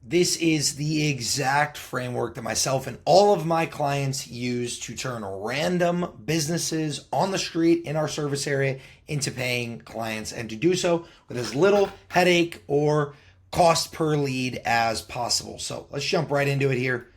This is the exact framework that myself and all of my clients use to turn random businesses on the street in our service area into paying clients, and to do so with as little headache or cost per lead as possible. So let's jump right into it here.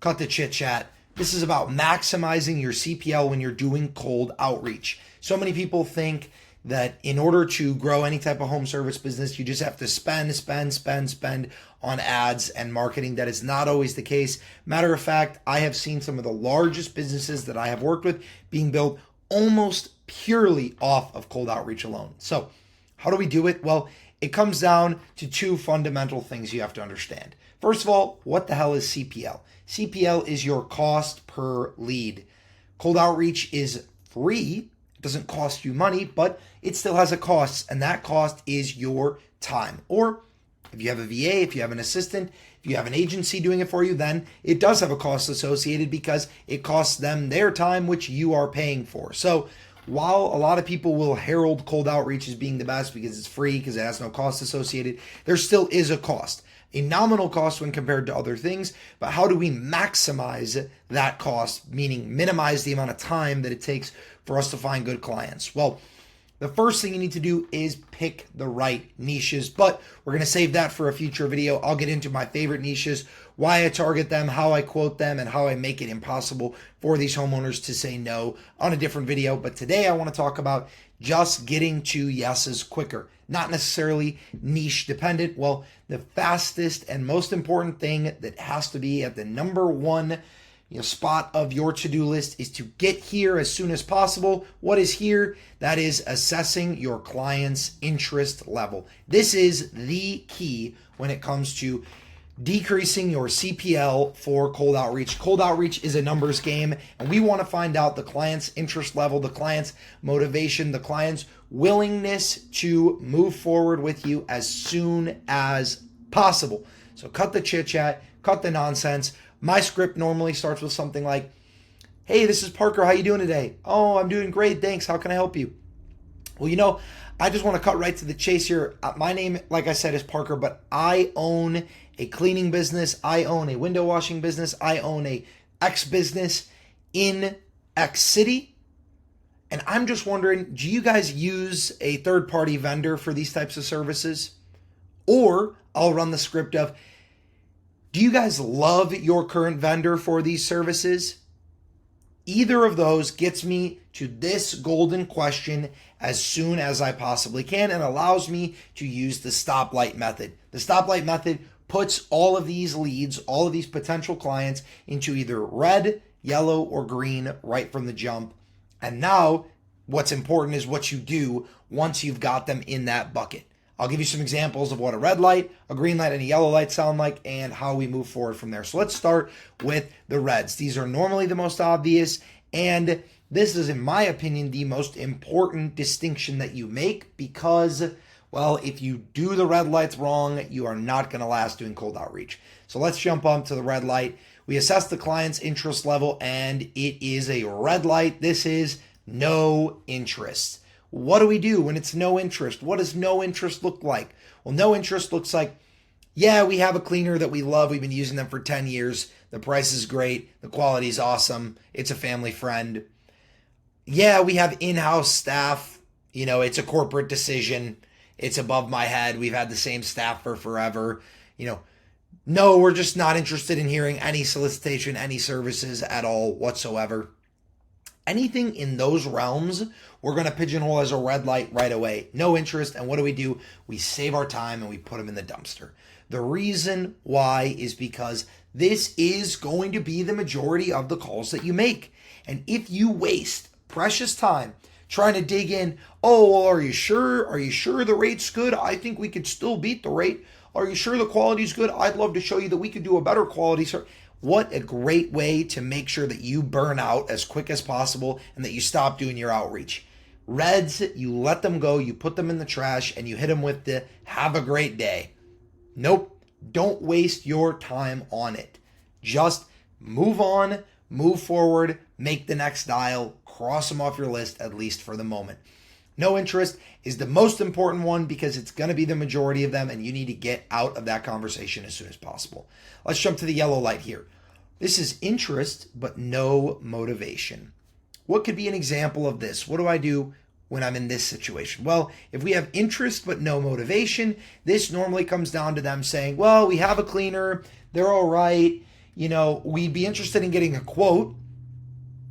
Cut the chit chat. This is about maximizing your CPL when you're doing cold outreach. So many people think that in order to grow any type of home service business, you just have to spend on ads and marketing. That is not always the case. Matter of fact, I have seen some of the largest businesses that I have worked with being built almost purely off of cold outreach alone. So how do we do it? Well, it comes down to two fundamental things you have to understand. First of all, what the hell is CPL? CPL is your cost per lead. Cold outreach is free. It doesn't cost you money, but it still has a cost, and that cost is your time. Or if you have a VA, if you have an assistant, if you have an agency doing it for you, then it does have a cost associated because it costs them their time, which you are paying for. So while a lot of people will herald cold outreach as being the best because it's free, because it has no cost associated, there still is a cost. A nominal cost when compared to other things, but how do we maximize that cost, meaning minimize the amount of time that it takes for us to find good clients? Well, the first thing you need to do is pick the right niches, but we're going to save that for a future video. I'll get into my favorite niches, why I target them, how I quote them, and how I make it impossible for these homeowners to say no on a different video. But today I want to talk about just getting to yeses quicker, not necessarily niche dependent. Well, the fastest and most important thing that has to be at the number one spot of your to-do list is to get here as soon as possible. What is here? That is assessing your client's interest level. This is the key when it comes to decreasing your CPL for cold outreach. Cold outreach is a numbers game, and we want to find out the client's interest level, the client's motivation, the client's willingness to move forward with you as soon as possible. So cut the chit chat, cut the nonsense. My script normally starts with something like, "Hey, this is Parker. How you doing today?" "Oh, I'm doing great. Thanks. How can I help you?" Well, I just want to cut right to the chase here. My name, like I said, is Parker, but I own a cleaning business. I own a window washing business. I own a X business in X city. And I'm just wondering, do you guys use a third-party vendor for these types of services? Or I'll run the script of, do you guys love your current vendor for these services? Either of those gets me to this golden question as soon as I possibly can and allows me to use the stoplight method. The stoplight method puts all of these leads, all of these potential clients into either red, yellow, or green right from the jump. And now what's important is what you do once you've got them in that bucket. I'll give you some examples of what a red light, a green light, and a yellow light sound like and how we move forward from there. So let's start with the reds. These are normally the most obvious, and this is, in my opinion, the most important distinction that you make because, well, if you do the red lights wrong, you are not going to last doing cold outreach. So let's jump on to the red light. We assess the client's interest level, and it is a red light. This is no interest. What do we do when it's no interest? What does no interest look like? Well, no interest looks like, yeah, we have a cleaner that we love. We've been using them for 10 years. The price is great. The quality is awesome. It's a family friend. Yeah, we have in-house staff. It's a corporate decision. It's above my head. We've had the same staff for forever. No, we're just not interested in hearing any solicitation, any services at all whatsoever. Anything in those realms, we're going to pigeonhole as a red light right away. No interest. And what do? We save our time and we put them in the dumpster. The reason why is because this is going to be the majority of the calls that you make. And if you waste precious time trying to dig in, "Oh, well, are you sure? Are you sure the rate's good? I think we could still beat the rate. Are you sure the quality's good? I'd love to show you that we could do a better quality." What a great way to make sure that you burn out as quick as possible and that you stop doing your outreach. Reds, you let them go, you put them in the trash, and you hit them with the "have a great day." Nope, don't waste your time on it. Just move on, move forward, make the next dial, cross them off your list, at least for the moment. No interest is the most important one because it's going to be the majority of them, and you need to get out of that conversation as soon as possible. Let's jump to the yellow light here. This is interest, but no motivation. What could be an example of this? What do I do when I'm in this situation? Well, if we have interest but no motivation, this normally comes down to them saying, well, we have a cleaner, they're all right, we'd be interested in getting a quote.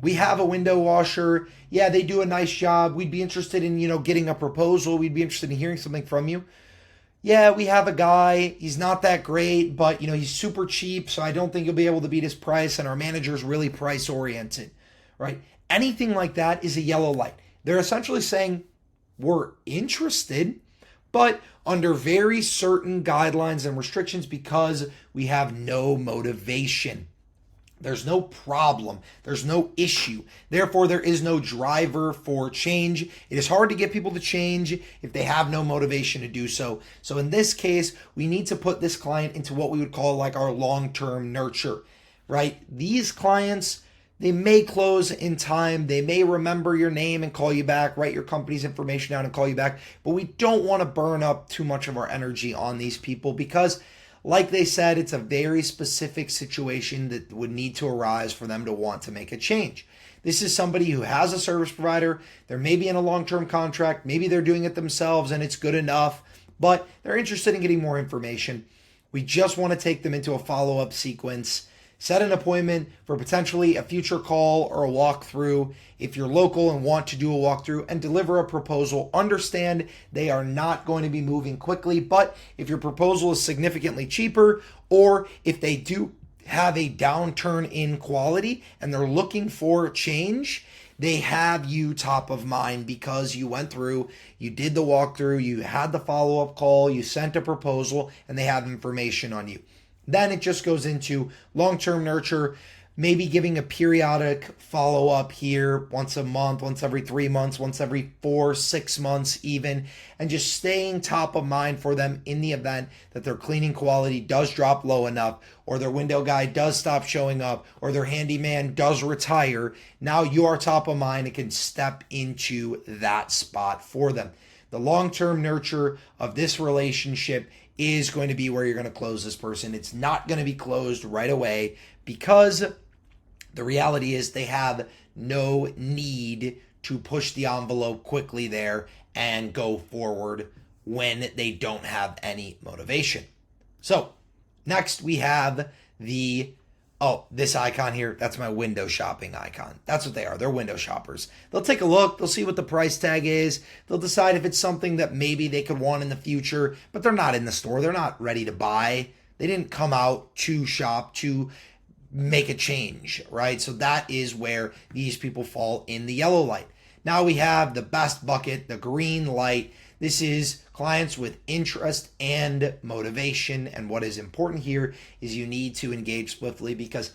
We have a window washer, yeah, they do a nice job. We'd be interested in, getting a proposal. We'd be interested in hearing something from you. Yeah, we have a guy, he's not that great, but he's super cheap, so I don't think he'll be able to beat his price, and our manager's really price oriented, right? Anything like that is a yellow light. They're essentially saying we're interested, but under very certain guidelines and restrictions because we have no motivation. There's no problem. There's no issue. Therefore, there is no driver for change. It is hard to get people to change if they have no motivation to do so. So in this case, we need to put this client into what we would call like our long-term nurture, right? These clients, they may close in time. They may remember your name and call you back, write your company's information down and call you back. But we don't want to burn up too much of our energy on these people because, like they said, it's a very specific situation that would need to arise for them to want to make a change. This is somebody who has a service provider. They're maybe in a long-term contract. Maybe they're doing it themselves and it's good enough, but they're interested in getting more information. We just want to take them into a follow-up sequence, set an appointment for potentially a future call or a walkthrough. If you're local and want to do a walkthrough, and deliver a proposal, understand they are not going to be moving quickly, but if your proposal is significantly cheaper, or if they do have a downturn in quality and they're looking for change, they have you top of mind because you went through, you did the walkthrough, you had the follow-up call, you sent a proposal, and they have information on you. Then it just goes into long-term nurture, maybe giving a periodic follow-up here once a month, once every 3 months, once every 4-6 months even, and just staying top of mind for them in the event that their cleaning quality does drop low enough, or their window guy does stop showing up, or their handyman does retire. Now you are top of mind and can step into that spot for them. The long-term nurture of this relationship is going to be where you're going to close this person. It's not going to be closed right away because the reality is they have no need to push the envelope quickly there and go forward when they don't have any motivation. So next we have this icon here. That's my window shopping icon. That's what they are. They're window shoppers. They'll take a look. They'll see what the price tag is. They'll decide if it's something that maybe they could want in the future, but they're not in the store. They're not ready to buy. They didn't come out to shop to make a change, right? So that is where these people fall in the yellow light. Now we have the best bucket, the green light. This is clients with interest and motivation. And what is important here is you need to engage swiftly because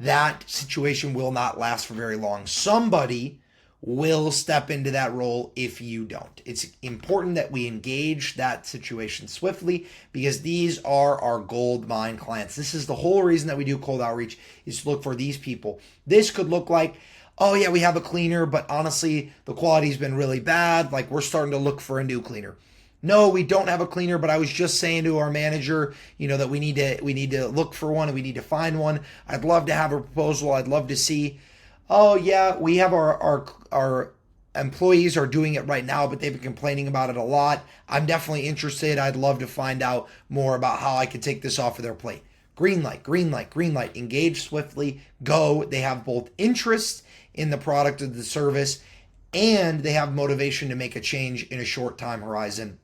that situation will not last for very long. Somebody will step into that role if you don't. It's important that we engage that situation swiftly because these are our gold mine clients. This is the whole reason that we do cold outreach, is to look for these people. This could look like, oh yeah, we have a cleaner, but honestly, the quality's been really bad. Like, we're starting to look for a new cleaner. No, we don't have a cleaner, but I was just saying to our manager, that we need to look for one and we need to find one. I'd love to have a proposal. I'd love to see. Oh yeah, we have our employees are doing it right now, but they've been complaining about it a lot. I'm definitely interested. I'd love to find out more about how I could take this off of their plate. Green light, green light, green light. Engage swiftly. Go. They have both interest in the product or the service, and they have motivation to make a change in a short time horizon.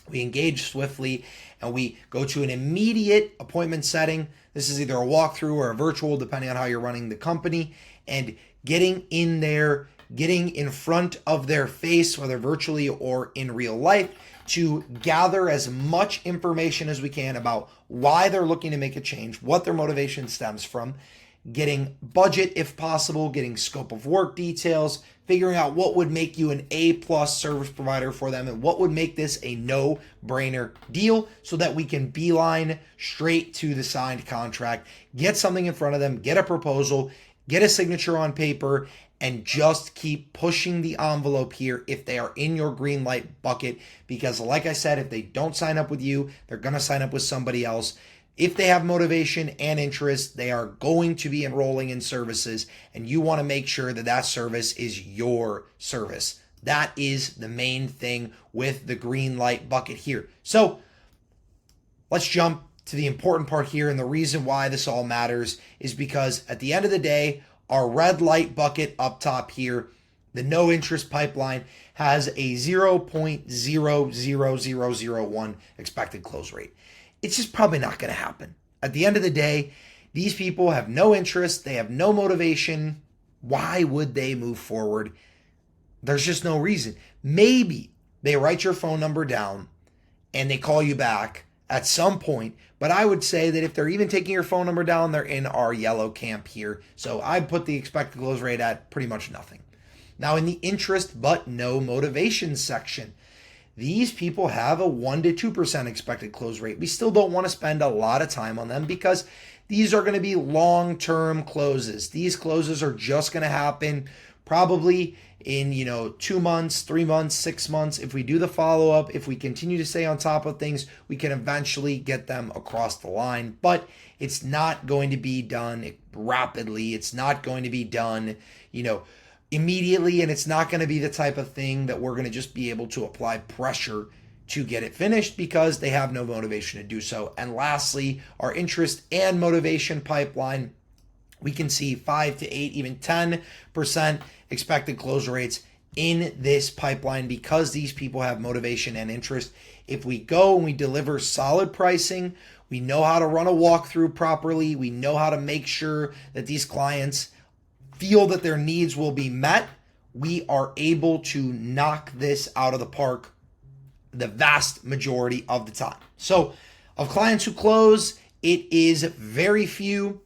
We engage swiftly and we go to an immediate appointment setting. This is either a walkthrough or a virtual, depending on how you're running the company, and getting in there, getting in front of their face, whether virtually or in real life, to gather as much information as we can about why they're looking to make a change, what their motivation stems from, getting budget if possible, getting scope of work details, figuring out what would make you an A-plus service provider for them and what would make this a no-brainer deal so that we can beeline straight to the signed contract, get something in front of them, get a proposal, get a signature on paper, and just keep pushing the envelope here if they are in your green light bucket. Because like I said, if they don't sign up with you, they're going to sign up with somebody else. If they have motivation and interest, they are going to be enrolling in services, and you want to make sure that that service is your service. That is the main thing with the green light bucket here. So let's jump to the important part here. And the reason why this all matters is because at the end of the day, our red light bucket up top here, the no interest pipeline, has a 0.00001 expected close rate. It's just probably not going to happen. At the end of the day, these people have no interest. They have no motivation. Why would they move forward? There's just no reason. Maybe they write your phone number down and they call you back at some point. But I would say that if they're even taking your phone number down, they're in our yellow camp here. So I put the expected close rate at pretty much nothing. Now in the interest but no motivation section, these people have a 1 to 2% expected close rate. We still don't want to spend a lot of time on them because these are going to be long-term closes. These closes are just going to happen probably in 2 months, 3 months, 6 months. If we do the follow-up, if we continue to stay on top of things, we can eventually get them across the line. But it's not going to be done rapidly. It's not going to be done, immediately, and it's not going to be the type of thing that we're going to just be able to apply pressure to get it finished because they have no motivation to do so. And lastly, our interest and motivation pipeline, we can see 5 to 8, even 10% expected close rates in this pipeline because these people have motivation and interest. If we go and we deliver solid pricing, we know how to run a walkthrough properly, we know how to make sure that these clients feel that their needs will be met, we are able to knock this out of the park the vast majority of the time. So of clients who close, it is very few,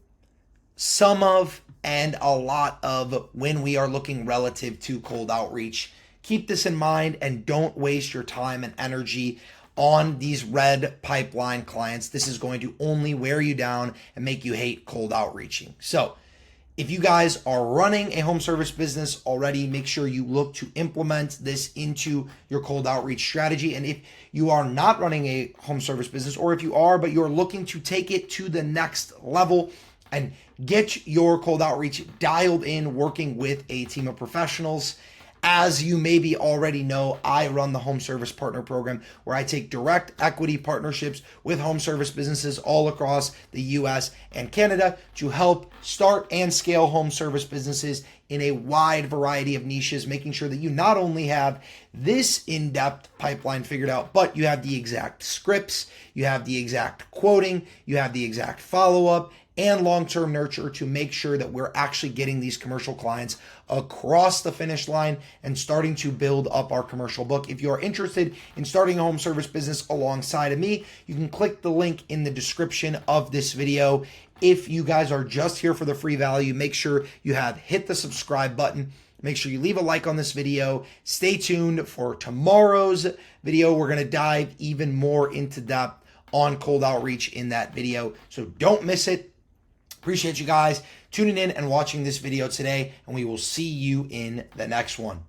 some of, and a lot of when we are looking relative to cold outreach. Keep this in mind and don't waste your time and energy on these red pipeline clients. This is going to only wear you down and make you hate cold outreaching. So if you guys are running a home service business already, make sure you look to implement this into your cold outreach strategy. And if you are not running a home service business, or if you are, but you're looking to take it to the next level and get your cold outreach dialed in, working with a team of professionals, as you maybe already know, I run the Home Service Partner Program, where I take direct equity partnerships with home service businesses all across the US and Canada to help start and scale home service businesses in a wide variety of niches, making sure that you not only have this in-depth pipeline figured out, but you have the exact scripts, you have the exact quoting, you have the exact follow-up, and long-term nurture to make sure that we're actually getting these commercial clients across the finish line and starting to build up our commercial book. If you are interested in starting a home service business alongside of me, you can click the link in the description of this video. If you guys are just here for the free value, make sure you have hit the subscribe button. Make sure you leave a like on this video. Stay tuned for tomorrow's video. We're going to dive even more into depth on cold outreach in that video, so don't miss it. Appreciate you guys tuning in and watching this video today, and we will see you in the next one.